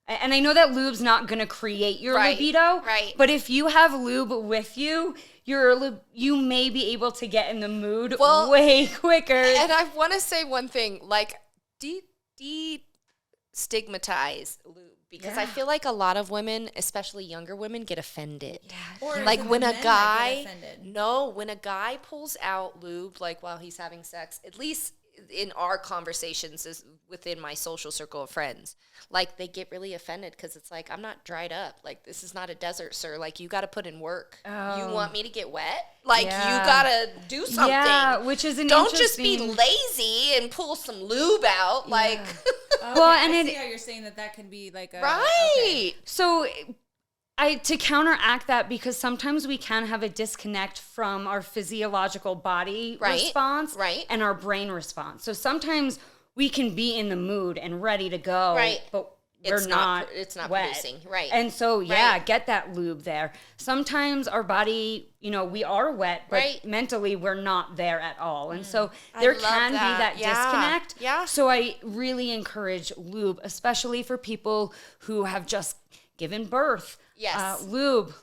And I know that lube's not going to create your libido. Right. But if you have lube with you, you may be able to get in the mood way quicker. And I want to say one thing, like, destigmatize lube. Because I feel like a lot of women, especially younger women, get offended. Yeah. Or like when a guy, when a guy pulls out lube, like while he's having sex, at least in our conversations is within my social circle of friends, like they get really offended because it's like, I'm not dried up. Like, this is not a desert, sir. Like, you got to put in work. Oh. You want me to get wet? Like, you got to do something. Yeah, which is an Don't just be lazy and pull some lube out. Yeah. Like, well, and I see how you're saying that can be like a... Right. Okay. So... to counteract that, because sometimes we can have a disconnect from our physiological body response and our brain response. So sometimes we can be in the mood and ready to go, but it's not wet. Producing. Right. And so, get that lube there. Sometimes our body, you know, we are wet, but mentally we're not there at all. And so there can be that disconnect. Yeah. So I really encourage lube, especially for people who have just given birth. Yes. Lube,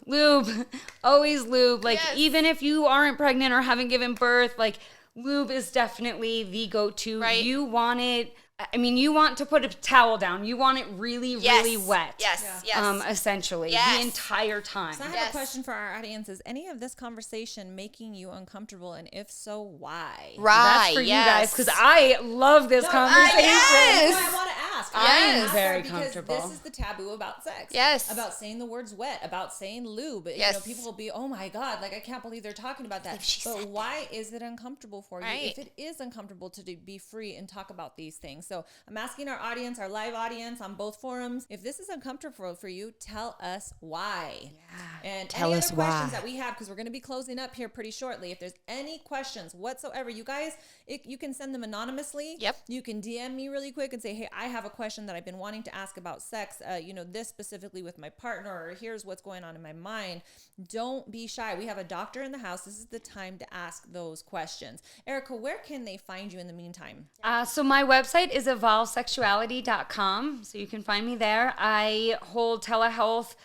always lube. Like, even if you aren't pregnant or haven't given birth, like, lube is definitely the go-to. Right. You want it, I mean, you want to put a towel down. You want it really, really wet. Yes. Essentially, the entire time. So I have a question for our audience. Is any of this conversation making you uncomfortable? And if so, why? Right. That's for you guys, because I love this conversation. I want to ask. I'm very comfortable. This is the taboo about sex. Yes. About saying the words wet, about saying lube. Yes. You know, people will be, oh my God, like, I can't believe they're talking about that. But why is it uncomfortable for you? If it is uncomfortable to be free and talk about these things. So I'm asking our audience, our live audience on both forums, if this is uncomfortable for you, tell us why. Yeah. And tell us why. Questions that we have, because we're going to be closing up here pretty shortly. If there's any questions whatsoever, you guys, you can send them anonymously. Yep. You can DM me really quick and say, hey, I have a question that I've been wanting to ask about sex. This specifically with my partner, or here's what's going on in my mind. Don't be shy. We have a doctor in the house. This is the time to ask those questions. Erika, where can they find you in the meantime? So my website is evolvesexuality.com. So you can find me there. I hold telehealth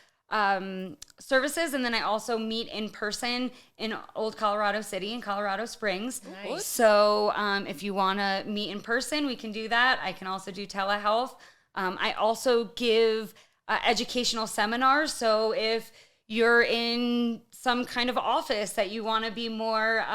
services, and then I also meet in person in Old Colorado City in Colorado Springs. Nice. So if you want to meet in person, we can do that. I can also do telehealth. I also give educational seminars. So if you're in some kind of office that you want to be more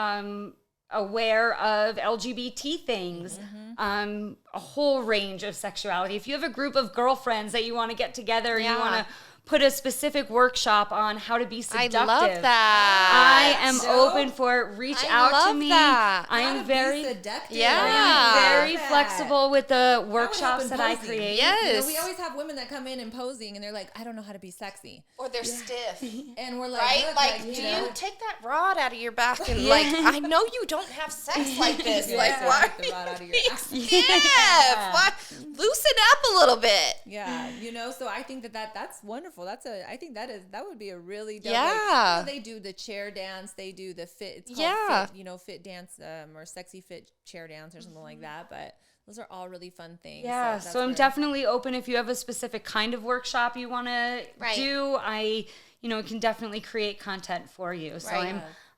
aware of LGBT things, a whole range of sexuality. If you have a group of girlfriends that you want to get together and you want to put a specific workshop on how to be seductive. I love that. I am open for it. Reach out to me. That. I am very seductive. very flexible with the workshops that I create. Yes. We always have women that come in and posing, and they're like, I don't know how to be sexy. Or they're stiff. And we're like, right? look, Like, do you take that rod out of your back and like, I know you don't have sex like this. Like, why? The rod out of your ass. Why? Loosen up a little bit. Yeah, so I think that's wonderful. I think that would be a really dope. Yeah. They do the chair dance. They do the fit. It's called fit, fit dance, or sexy fit chair dance or something like that. But those are all really fun things. Yeah, so I'm definitely open if you have a specific kind of workshop you want to do. I, can definitely create content for you. So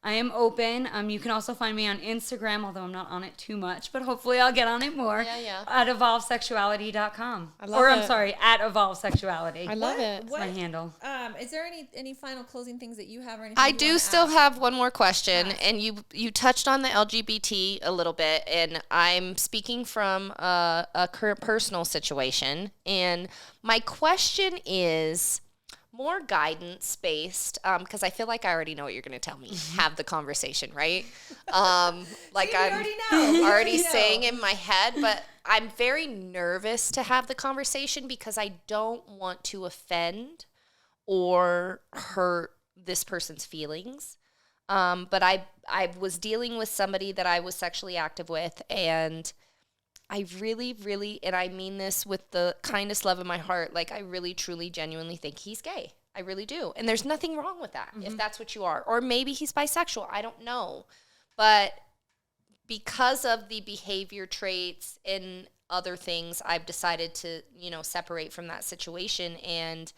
I am open. You can also find me on Instagram, although I'm not on it too much, but hopefully I'll get on it more. At evolvesexuality.com. I'm sorry, at evolvesexuality. I love it. That's my handle. Is there any final closing things that you have or anything? I do still have one more question, and you touched on the LGBT a little bit, and I'm speaking from a current personal situation, and my question is more guidance based, because I feel like I already know what you're going to tell me. Have the conversation, right? Like I'm already saying in my head, but I'm very nervous to have the conversation because I don't want to offend or hurt this person's feelings. But I was dealing with somebody that I was sexually active with, and I really, really, and I mean this with the kindest love in my heart, like I really, truly, genuinely think he's gay. I really do. And there's nothing wrong with that, if that's what you are. Or maybe he's bisexual. I don't know. But because of the behavior traits and other things, I've decided to, separate from that situation. And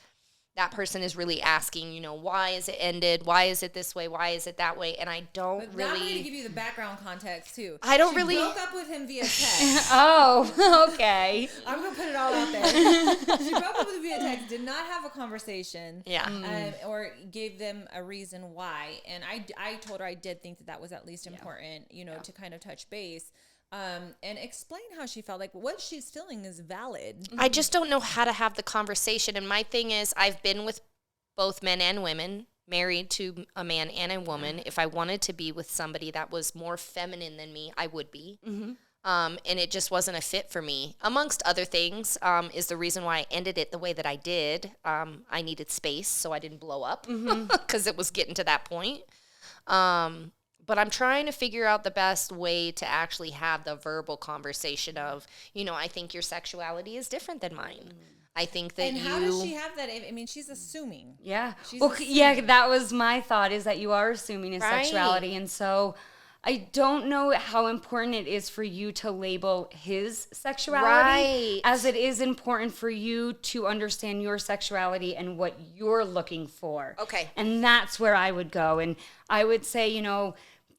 that person is really asking, why is it ended? Why is it this way? Why is it that way? And I don't but really. I'm going to give you the background context too. I don't she really. broke up with him via text. Oh, okay. I'm going to put it all out there. She broke up with him via text, did not have a conversation. Yeah. Or gave them a reason why. And I told her I did think that was at least important, to kind of touch base. And explain how she felt. Like, what she's feeling is valid. I just don't know how to have the conversation. And my thing is, I've been with both men and women, married to a man and a woman. If I wanted to be with somebody that was more feminine than me, I would be. And it just wasn't a fit for me. Amongst other things, is the reason why I ended it the way that I did. I needed space, so I didn't blow up because it was getting to that point. But I'm trying to figure out the best way to actually have the verbal conversation of, I think your sexuality is different than mine. I think that and how does she have that? I mean, she's assuming. Yeah. She's assuming. Yeah, that was my thought, is that you are assuming his sexuality. And so I don't know how important it is for you to label his sexuality as it is important for you to understand your sexuality and what you're looking for. Okay. And that's where I would go. And I would say,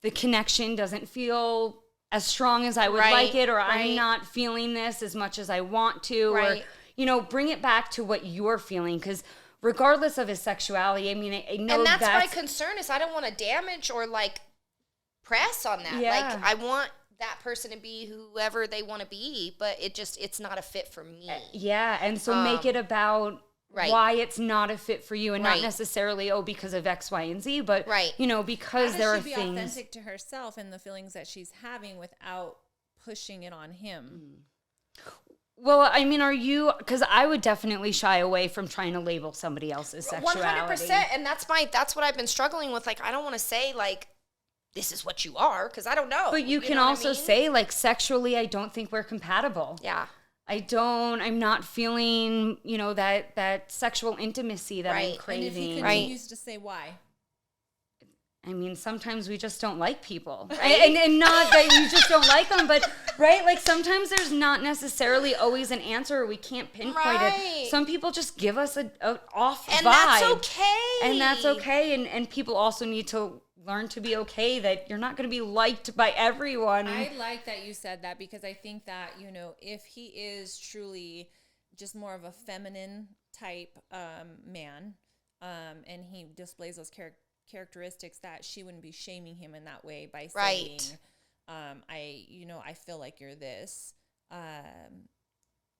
the connection doesn't feel as strong as I would like it, or I'm not feeling this as much as I want to, or, bring it back to what you're feeling. Because regardless of his sexuality, I mean, I know and that's my concern is I don't want to damage or press on that. Yeah. Like I want that person to be whoever they want to be, but it's not a fit for me. Yeah. And so make it about why it's not a fit for you, and not necessarily, because of X, Y, and Z, but, because there are things. How does she be authentic to herself and the feelings that she's having without pushing it on him? Well, I mean, because I would definitely shy away from trying to label somebody else's sexuality. 100%. And that's what I've been struggling with. I don't want to say, this is what you are, because I don't know. But you can also say, sexually, I don't think we're compatible. Yeah. I'm not feeling, that sexual intimacy that I'm craving. And if he continues to say why? I mean, sometimes we just don't like people. And not that you just don't like them, but, sometimes there's not necessarily always an answer, or we can't pinpoint it. Some people just give us an off vibe. And that's okay. And that's okay. And people also need to learn to be okay that you're not going to be liked by everyone. I like that you said that, because I think that, if he is truly just more of a feminine type man, and he displays those characteristics, that she wouldn't be shaming him in that way by saying, I feel like you're this.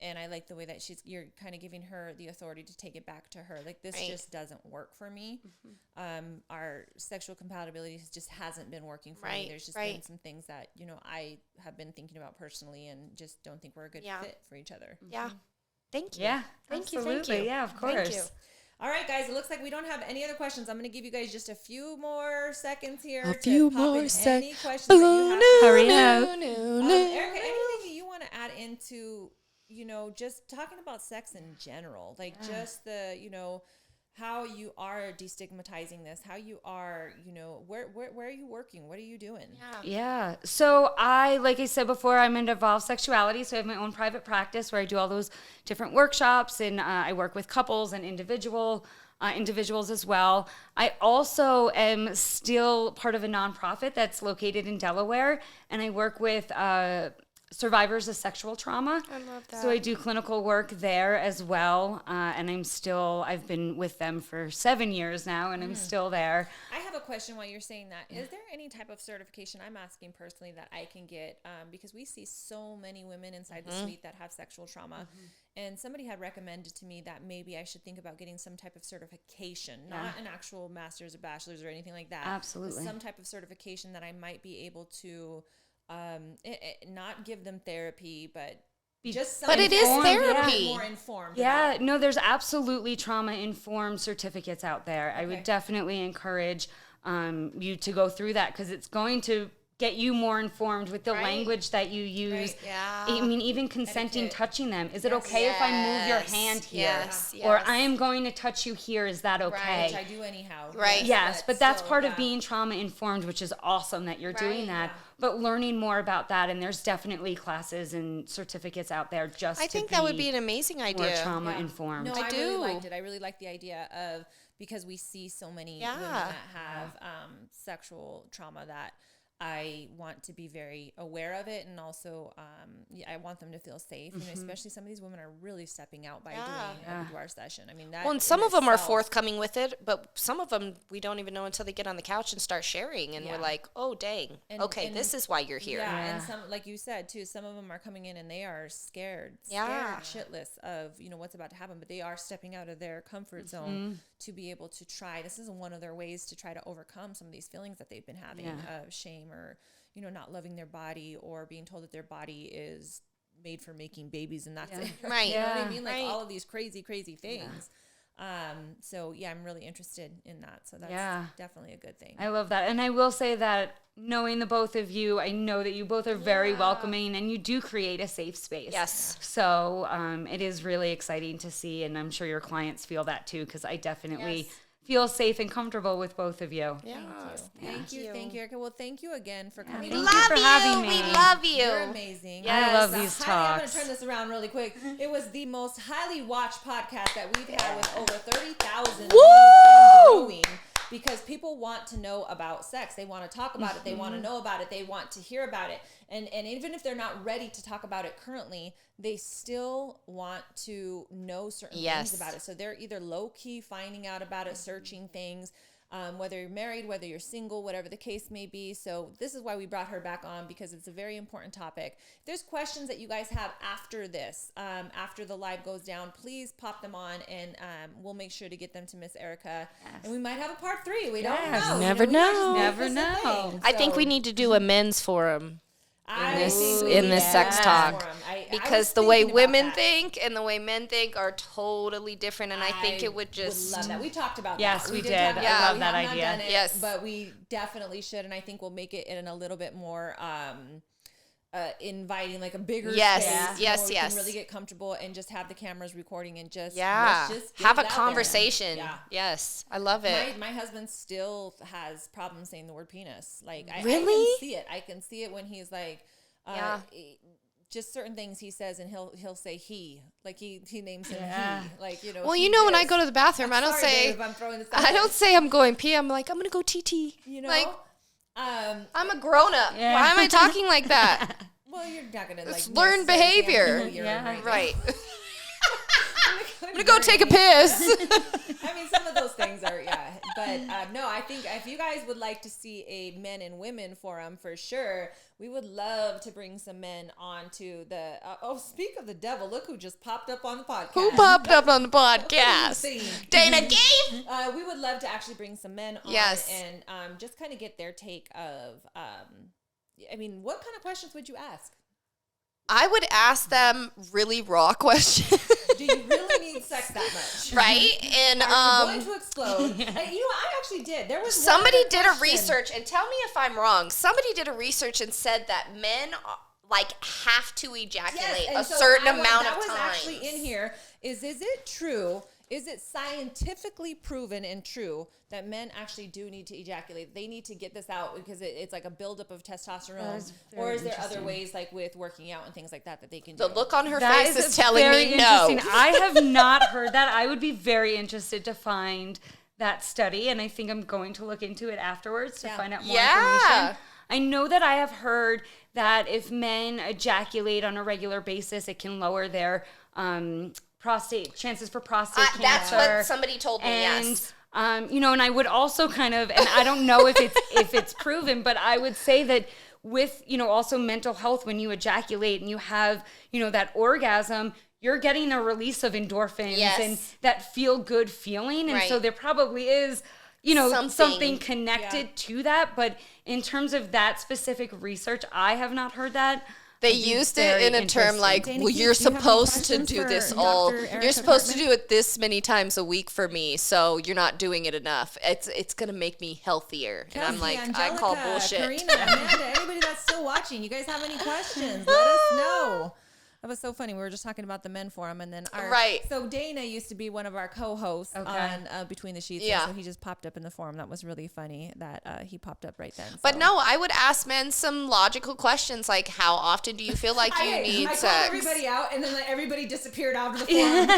And I like the way that you're kind of giving her the authority to take it back to her. Like, this just doesn't work for me. Our sexual compatibility just hasn't been working for me. There's just been some things that, you know, I have been thinking about personally and just don't think we're a good fit for each other. Yeah. Thank you. Yeah, Thank absolutely. you. Yeah, of course. Thank you. All right, guys, it looks like we don't have any other questions. I'm going to give you guys just a few more seconds here. A few more any questions that you have. Hurry up. Erica, anything you want to add into, you know, just talking about sex in general, like just the, you know, how you are destigmatizing this, how you are, you know, where are you working? What are you doing? Yeah. So like I said before, I'm into Evolve Sexuality. So I have my own private practice where I do all those different workshops, and I work with couples and individuals as well. I also am still part of a nonprofit that's located in Delaware, and I work with survivors of sexual trauma. I love that. So I do clinical work there as well. And I've been with them for 7 years now, and I'm still there. I have a question while you're saying that. Is there any type of certification I'm asking personally that I can get? Because we see so many women inside the suite that have sexual trauma. And somebody had recommended to me that maybe I should think about getting some type of certification, not an actual master's or bachelor's or anything like that. Absolutely. Some type of certification that I might be able to not give them therapy, but just but it is therapy. More informed. Yeah, no, there's absolutely trauma-informed certificates out there. I would definitely encourage you to go through that, because it's going to get you more informed with the language that you use. I mean, even consenting, touching them. Is it okay if I move your hand here? Or I am going to touch you here. Is that okay? Which I do anyhow. Yes, but that's part of being trauma informed, which is awesome that you're doing that. But learning more about that, and there's definitely classes and certificates out there just I think that would be an amazing idea. More trauma informed. No, I really liked it. I really like the idea of, because we see so many women that have sexual trauma, that I want to be very aware of it, and also I want them to feel safe. You know, especially some of these women are really stepping out by doing a boudoir session. I mean, that. Well, and some of them are forthcoming with it, but some of them we don't even know until they get on the couch and start sharing, and we're like, oh dang, and this is why you're here. And some, like you said too, some of them are coming in and they are scared shitless of, you know, what's about to happen, but they are stepping out of their comfort zone to be able to try. This is one of their ways to try to overcome some of these feelings that they've been having of shame, or, you know, not loving their body, or being told that their body is made for making babies and that's it. Right. You know what I mean? Like all of these crazy things. So yeah, I'm really interested in that. So that's definitely a good thing. I love that. And I will say that knowing the both of you, I know that you both are very welcoming, and you do create a safe space. Yes. So it is really exciting to see, and I'm sure your clients feel that too, because I definitely feel safe and comfortable with both of you. Yeah. Thank you, Erika. Well, thank you again for coming. We love you. We love you. You're amazing. Yes. I love these talks. I'm going to turn this around really quick. It was the most highly watched podcast that we've had, with over 30,000 views and growing. Because people want to know about sex. They want to talk about it. They want to know about it. They want to hear about it. And even if they're not ready to talk about it currently, they still want to know certain things about it. So they're either low-key finding out about it, searching things, whether you're married, whether you're single, whatever the case may be. So this is why we brought her back on, because it's a very important topic. If there's questions that you guys have after this, after the live goes down, please pop them on, and we'll make sure to get them to Miss Erika. And we might have a part 3. We don't know. Never know. Never know. I think we need to do a men's forum in this sex talk, because the way women think and the way men think are totally different, and I think it would just love that. We talked about that. Yes, we did. I love that idea. Yes, but we definitely should, and I think we'll make it in a little bit more inviting, like a bigger space. Yes. We can really get comfortable and just have the cameras recording and just let's just have a conversation. Yeah. Yes, I love it. My husband still has problems saying the word penis. Like I can see it when he's like, just certain things he says, and he'll say he, like he names him he, like, you know. Well, you know, when I go to the bathroom, I don't say I'm going pee. I'm like, I'm gonna go TT. You know, like, I'm a grown up. Yeah. Why am I talking like that? Well, you're not gonna it's learned behavior. Right. I'm gonna go take a piss. I mean, some of those things are, yeah. But no, I think if you guys would like to see a men and women forum, for sure, we would love to bring some men onto the. Speak of the devil, look who just popped up on the podcast. Who popped up on the podcast? Dana Gave. We would love to actually bring some men on and just kind of get their take of. I mean, what kind of questions would you ask? I would ask them really raw questions. Do you really need sex that much? Right? And are you going to explode? Yeah. And, you know, I actually did. There was somebody did a research, and tell me if I'm wrong. Somebody did a research and said that men like have to ejaculate a certain amount of time. That was actually in here. Is it true? Is it scientifically proven and true that men actually do need to ejaculate? They need to get this out because it's like a buildup of testosterone. Or is there other ways, like with working out and things like that they can do? The look on her face is telling me no. I have not heard that. I would be very interested to find that study, and I think I'm going to look into it afterwards to find out more information. I know that I have heard that if men ejaculate on a regular basis, it can lower their chances for prostate cancer. That's what somebody told me, yes. You know, and I would also kind of, and I don't know if it's proven, but I would say that with, you know, also mental health, when you ejaculate and you have, you know, that orgasm, you're getting a release of endorphins and that feel good feeling. And so there probably is, you know, something connected to that. But in terms of that specific research, I have not heard that. They used it in a term like, well, you're supposed to do this you're supposed to do it this many times a week for me, so you're not doing it enough. It's going to make me healthier. And I'm like, Angelica, I call bullshit. Karina, Amanda, anybody that's still watching, you guys have any questions? Let us know. That was so funny. We were just talking about the men forum, and then so Dana used to be one of our co-hosts on Between the Sheets. Yeah. So he just popped up in the forum. That was really funny that he popped up right then. So. But no, I would ask men some logical questions like, how often do you feel like you need sex? I called everybody out, and then everybody disappeared out of the forum.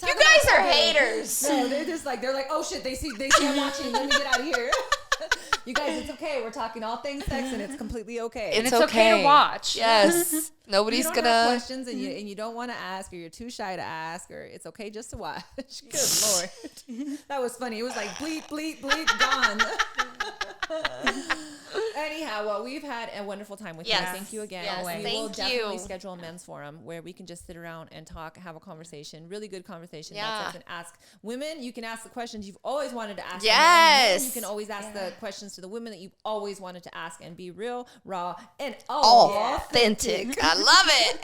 You guys are haters. No, they're like, oh shit, they see I'm watching. Let me get out of here. You guys, it's okay. We're talking all things sex, and it's completely okay. It's okay to watch. Yes. Nobody's gonna have questions, and you don't want to ask, or you're too shy to ask, or it's okay just to watch. Good Lord, that was funny. It was like bleep, bleep, bleep, gone. Anyhow, well, we've had a wonderful time with you. Thank you again. Yes, we will definitely schedule a men's forum where we can just sit around and talk, have a conversation, really good conversation. And ask women. You can ask the questions you've always wanted to ask. Yes. Men. You can always ask the questions to the women that you've always wanted to ask, and be real, raw, and authentic. I love it.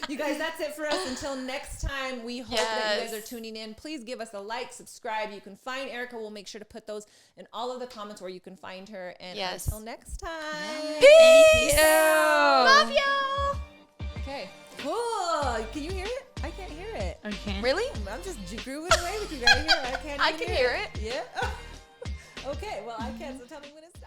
You guys, that's it for us. Until next time, we hope that you guys are tuning in. Please give us a like, subscribe. You can find Erika. We'll make sure to put those in all of the comments where you can find her. And until next time. Peace. Love y'all. Okay. Cool. Can you hear it? I can't hear it. Okay. Really? I'm just grooving away with you right here. I can hear it. hear it. Yeah. Okay. Well, I can. So tell me when it's